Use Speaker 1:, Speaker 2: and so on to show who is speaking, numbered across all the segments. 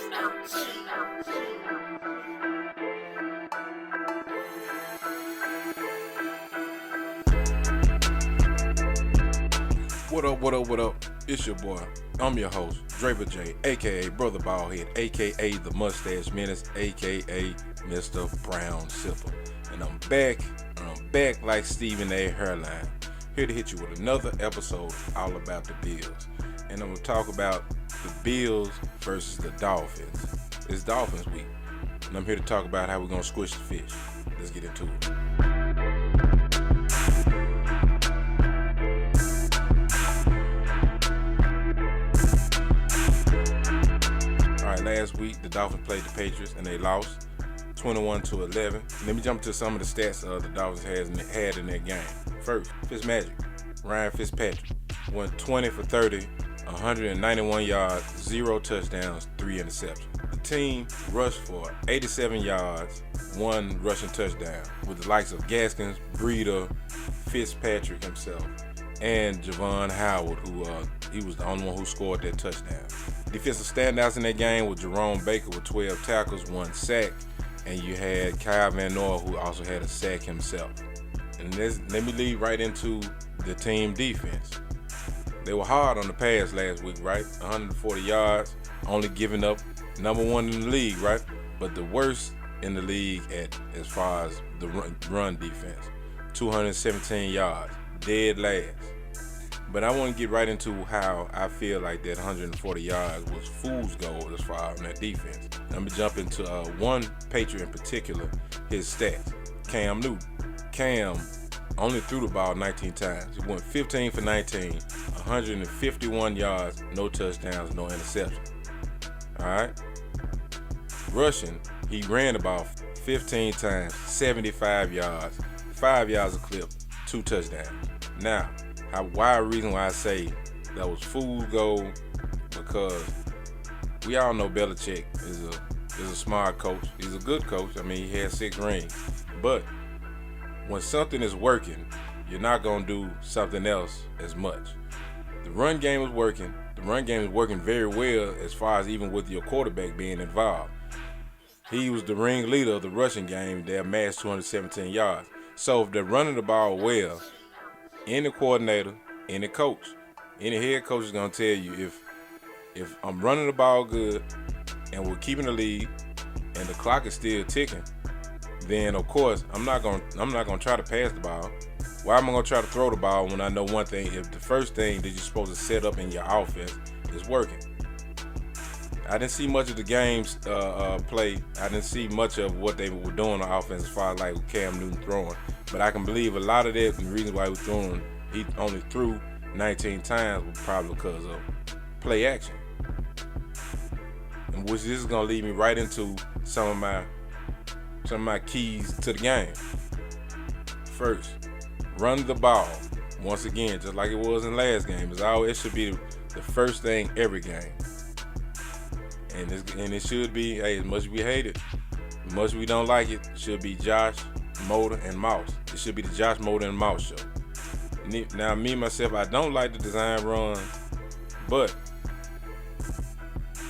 Speaker 1: What up, what up, what up? It's your boy. I'm your host, Draper J, aka Brother Baldhead, aka The Mustache Menace, aka Mr. Brown Sipper. And I'm back like Stephen A. Hairline, here to hit you with another episode all about the Bills. And I'm going to talk about the Bills versus the Dolphins. It's Dolphins week, and I'm here to talk about how we're going to squish the fish. Let's get into it. Last week, the Dolphins played the Patriots and they lost 21-11. Let me jump to some of the stats the Dolphins had in that game. First, Ryan Fitzpatrick went 20 for 30, 191 yards, 0 touchdowns, 3 interceptions. The team rushed for 87 yards, 1 rushing touchdown, with the likes of Gaskins, Breida, Fitzpatrick himself, and Javon Howard, who he was the only one who scored that touchdown. Defensive standouts in that game were Jerome Baker with 12 tackles, 1 sack, and you had Kyle Van Noy, who also had a sack himself. And let me lead right into the team defense. They were hard on the pass last week, right? 140 yards, only giving up number 1 in the league, right? But the worst in the league as far as the run defense, 217 yards, dead last. But I want to get right into how I feel like that 140 yards was fool's gold as far as on that defense. I'm going to jump into one Patriot in particular, his stats. Cam Newton. Cam only threw the ball 19 times. He went 15 for 19, 151 yards, no touchdowns, no interceptions. All right? Rushing, he ran the ball 15 times, 75 yards, 5 yards a clip, 2 touchdowns. Now, reason why I say that was fool's gold, because we all know Belichick is a smart coach. He's a good coach. I mean, he has 6 rings. But when something is working, you're not going to do something else as much. The run game is working. The run game is working very well as far as even with your quarterback being involved. He was the ringleader of the rushing game. They amassed 217 yards. So if they're running the ball well, any coordinator, any coach, any head coach is gonna tell you if I'm running the ball good and we're keeping the lead and the clock is still ticking, then of course I'm not gonna try to pass the ball. Why am I gonna try to throw the ball when I know one thing? If the first thing that you're supposed to set up in your offense is working. I didn't see much of the game's play. I didn't see much of what they were doing on offense as far as like Cam Newton throwing. But I can believe a lot of that, and the reason why he only threw 19 times was probably because of play action. And which this is gonna lead me right into some of my keys to the game. First, run the ball. Once again, just like it was in last game, it should be the first thing every game. And it should be, hey, as much as we hate it, as much as we don't like it, should be Josh, Motor, and Mouse. It should be the Josh, Motor, and Mouse show. Now, me, myself, I don't like the design run, but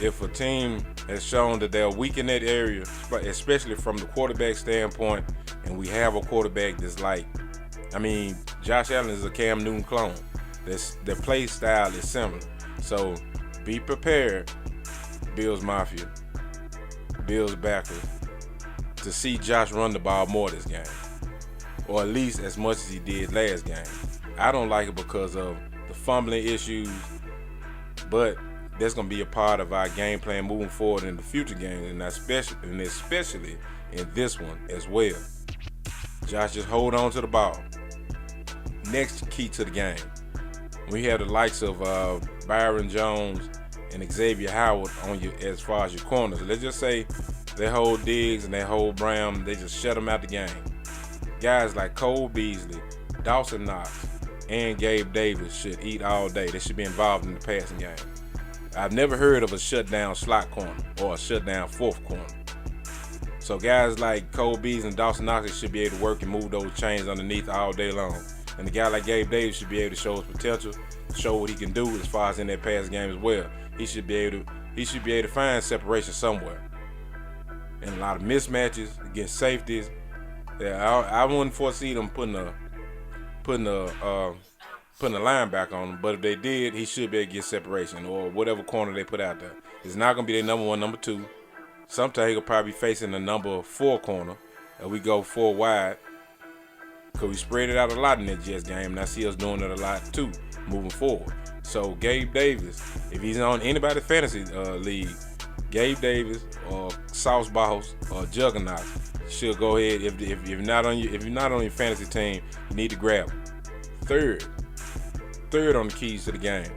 Speaker 1: if a team has shown that they're weak in that area, especially from the quarterback standpoint, and we have a quarterback that's Josh Allen is a Cam Newton clone. Their play style is similar. So be prepared, Bills Mafia, Bills backers, to see Josh run the ball more this game, or at least as much as he did last game. I don't like it because of the fumbling issues, but that's going to be a part of our game plan moving forward in the future games, and especially in this one as well. Josh, just hold on to the ball. Next key to the game, we have the likes of Byron Jones and Xavier Howard on you as far as your corners. Let's just say they hold Diggs and they hold Brown, they just shut them out the game. Guys like Cole Beasley, Dawson Knox, and Gabe Davis should eat all day. They should be involved in the passing game. I've never heard of a shutdown slot corner or a shutdown fourth corner. So guys like Cole Beasley and Dawson Knox should be able to work and move those chains underneath all day long. And the guy like Gabe Davis should be able to show his potential, show what he can do as far as in that pass game as well. He should be able to he should be able to find separation somewhere. And a lot of mismatches against safeties. Yeah, I wouldn't foresee them putting a linebacker on him, but if they did, he should be able to get separation or whatever corner they put out there. It's not gonna be their number 1, number 2. Sometimes he could probably be facing the number 4 corner, and we go 4 wide. Cause we spread it out a lot in that Jets game, and I see us doing it a lot too, moving forward. So Gabe Davis, if he's on anybody's fantasy league, Gabe Davis or Sauce Boss or Juggernaut should go ahead. If you're not on your fantasy team, you need to grab him. Third on the keys to the game.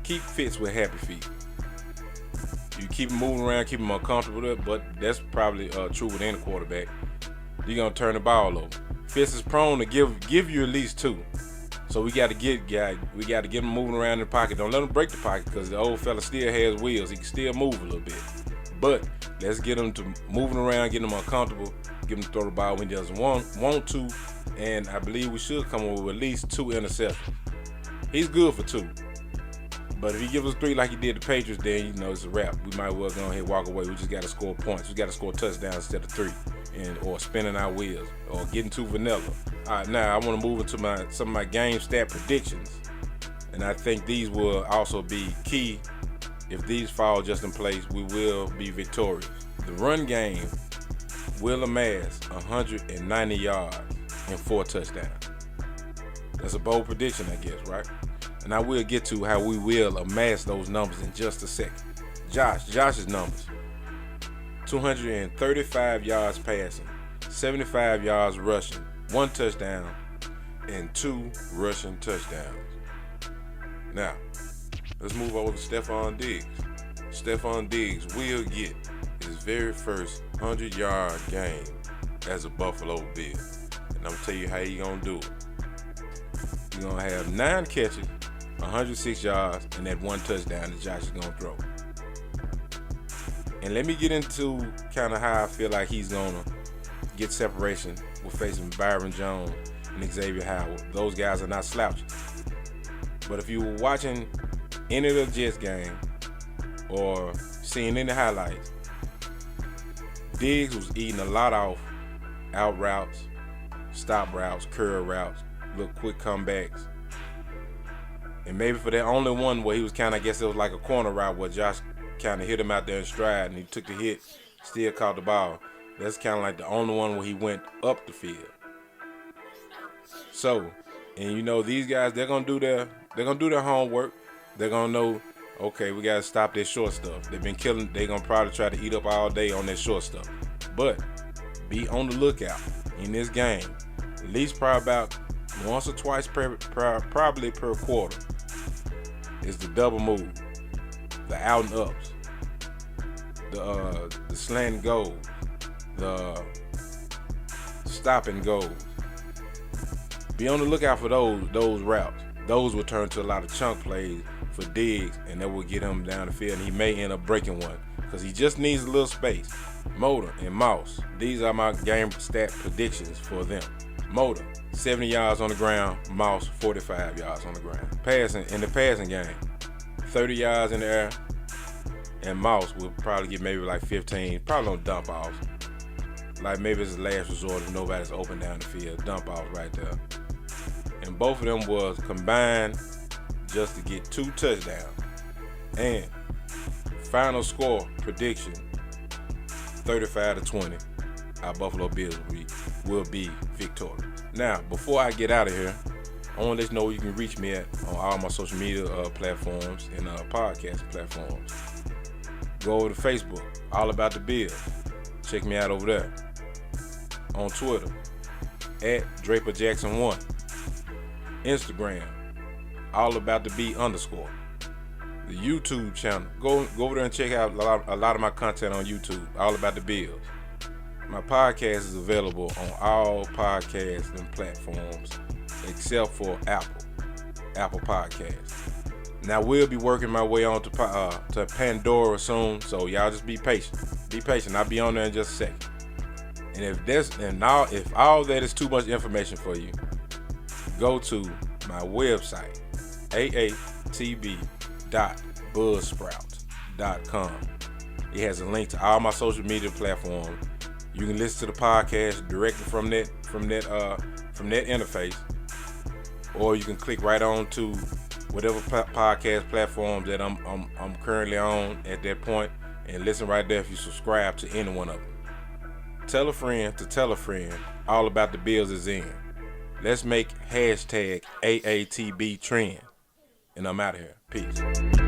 Speaker 1: Keep Fitz with happy feet. You keep him moving around, keep him uncomfortable, but that's probably true with any quarterback. You're gonna turn the ball over. Fitz is prone to give you at least 2. So we got to get him moving around in the pocket. Don't let him break the pocket because the old fella still has wheels. He can still move a little bit. But let's get him to moving around, get him uncomfortable, get him to throw the ball when he doesn't want to. And I believe we should come up with at least 2 interceptions. He's good for 2. But if he gives us 3 like he did the Patriots, then it's a wrap. We might well go ahead and walk away. We just got to score points. We got to score touchdowns instead of 3, or spinning our wheels, or getting too vanilla. All right, now I want to move into some of my game stat predictions, and I think these will also be key. If these fall just in place, we will be victorious. The run game will amass 190 yards and 4 touchdowns. That's a bold prediction, I guess, right? And I will get to how we will amass those numbers in just a second. Josh's numbers: 235 yards passing, 75 yards rushing, 1 touchdown, and 2 rushing touchdowns. Now, let's move over to Stefan Diggs. Stefan Diggs will get his very first 100-yard game as a Buffalo Bill. And I'm going to tell you how he's going to do it. He's going to have 9 catches, 106 yards, and that 1 touchdown that Josh is going to throw. And let me get into kind of how I feel like he's going to get separation with facing Byron Jones and Xavier Howard. Those guys are not slouches. But if you were watching any of the Jets game or seeing any highlights, Diggs was eating a lot off out routes, stop routes, curl routes, little quick comebacks. And maybe for that only one where he was kind of, I guess it was like a corner route where Josh kind of hit him out there in stride and he took the hit, still caught the ball. That's kind of like the only one where he went up the field. So, and these guys, they're gonna do their homework. They're gonna know, okay, we gotta stop this short stuff. They've been killing. They're gonna probably try to eat up all day on that short stuff. But be on the lookout in this game. At least probably about once or twice probably per quarter is the double move, the out and ups, the slant and goal, the stop and go. Be on the lookout for those routes. Those will turn to a lot of chunk plays for Diggs, and that will get him down the field, and he may end up breaking one because he just needs a little space. Motor and Mouse, these are my game stat predictions for them. Motor, 70 yards on the ground. Mouse, 45 yards on the ground. Passing in the passing game, 30 yards in the air, and Mouse will probably get maybe like 15, probably on dump offs. Like maybe it's the last resort if nobody's open down the field. Dump offs right there. And both of them was combined just to get 2 touchdowns. And final score prediction, 35-20. Our Buffalo Bills will be victorious. Now, before I get out of here, I want to let you know you can reach me at on all my social media platforms and podcast platforms. Go over to Facebook, All About the Bills. Check me out over there. On Twitter, at DraperJackson1. Instagram, All About the B_. The YouTube channel, go over there and check out a lot of my content on YouTube, All About the Bills. My podcast is available on all podcasting platforms except for Apple Podcasts. Now we'll be working my way on to Pandora soon, so y'all just be patient. Be patient. I'll be on there in just a second. And if all that is too much information for you, go to my website, AATB.buzzsprout. buffalobills.com. It has a link to all my social media platforms. You can listen to the podcast directly from that interface, or you can click right on to whatever podcast platform that I'm currently on at that point, and listen right there if you subscribe to any one of them. Tell a friend to tell a friend all about the Bills is in. Let's make #AATB trend. And I'm out of here. Peace.